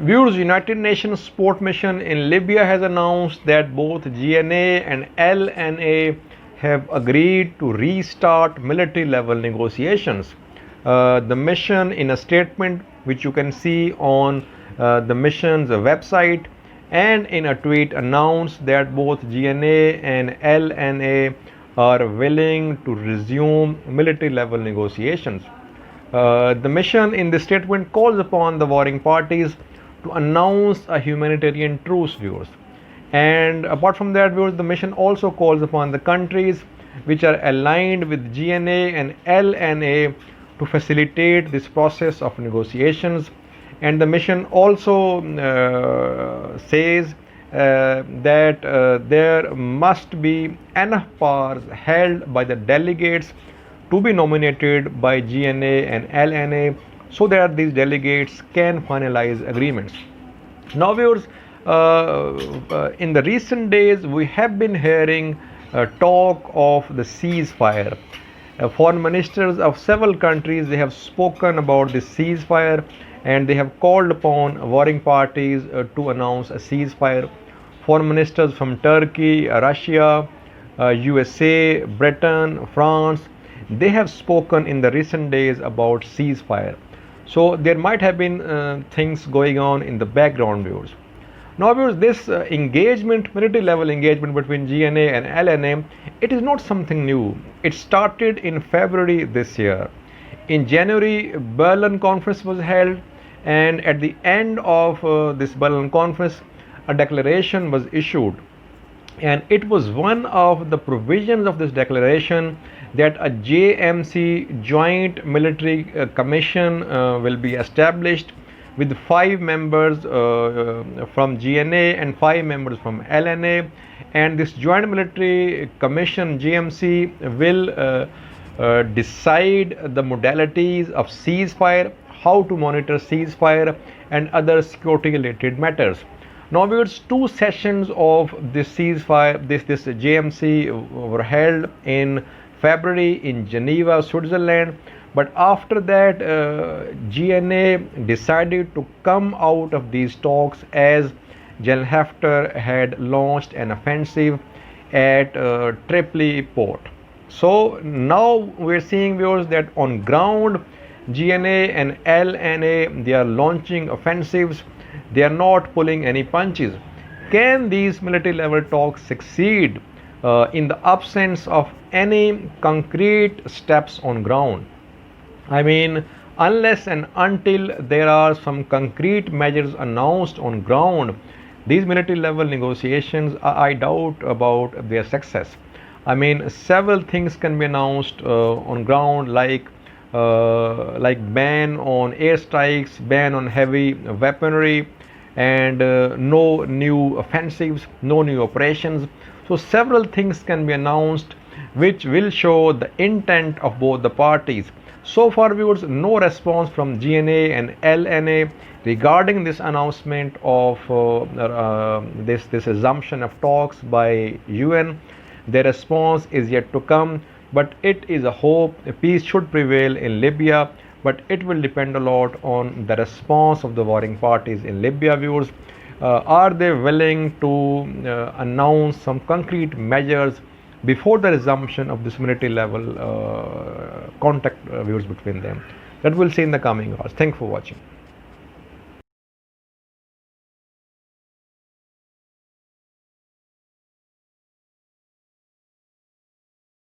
Viewers, United Nations Support Mission in Libya has announced that both GNA and LNA have agreed to restart military level negotiations. The mission, in a statement which you can see on the mission's website, and in a tweet, announced that both GNA and LNA are willing to resume military level negotiations. The mission in this statement calls upon the warring parties to announce a humanitarian truce, viewers. And apart from that, viewers, the mission also calls upon the countries which are aligned with GNA and LNA to facilitate this process of negotiations. And the mission also says that there must be enough powers held by the delegates to be nominated by GNA and LNA so that these delegates can finalize agreements. Now, viewers, in the recent days, we have been hearing talk of the ceasefire. Foreign ministers of several countries, they have spoken about this ceasefire, and they have called upon warring parties to announce a ceasefire. Foreign ministers from Turkey, Russia, USA, Britain, France, they have spoken in the recent days about ceasefire. So there might have been things going on in the background, viewers. Now, viewers, this engagement, military level engagement between GNA and LNA, it is not something new. It started in February this year. In January, Berlin conference was held, and at the end of this Berlin conference, a declaration was issued. And it was one of the provisions of this declaration that a JMC, Joint Military Commission, will be established with 5 members from GNA and 5 members from LNA. And this Joint Military Commission, JMC, will decide the modalities of ceasefire, how to monitor ceasefire, and other security related matters. Now, viewers, 2 sessions of this ceasefire, this JMC, were held in February in Geneva, Switzerland. But after that, GNA decided to come out of these talks as General Haftar had launched an offensive at Tripoli port. So now we're seeing, viewers, that on ground, GNA and LNA, they are launching offensives. They are not pulling any punches. Can these military level talks succeed in the absence of any concrete steps on ground? I mean, unless and until there are some concrete measures announced on ground, these military level negotiations, I doubt about their success. I mean, several things can be announced on ground, like ban on airstrikes, ban on heavy weaponry, and no new offensives, no new operations. So several things can be announced which will show the intent of both the parties. So far, viewers, no response from GNA and LNA regarding this announcement of this resumption of talks by UN. Their response is yet to come, but it is a hope peace should prevail in Libya. But it will depend a lot on the response of the warring parties in Libya, viewers. Are they willing to announce some concrete measures before the resumption of this military level contact, viewers, between them? That we'll see in the coming hours. Thanks for watching.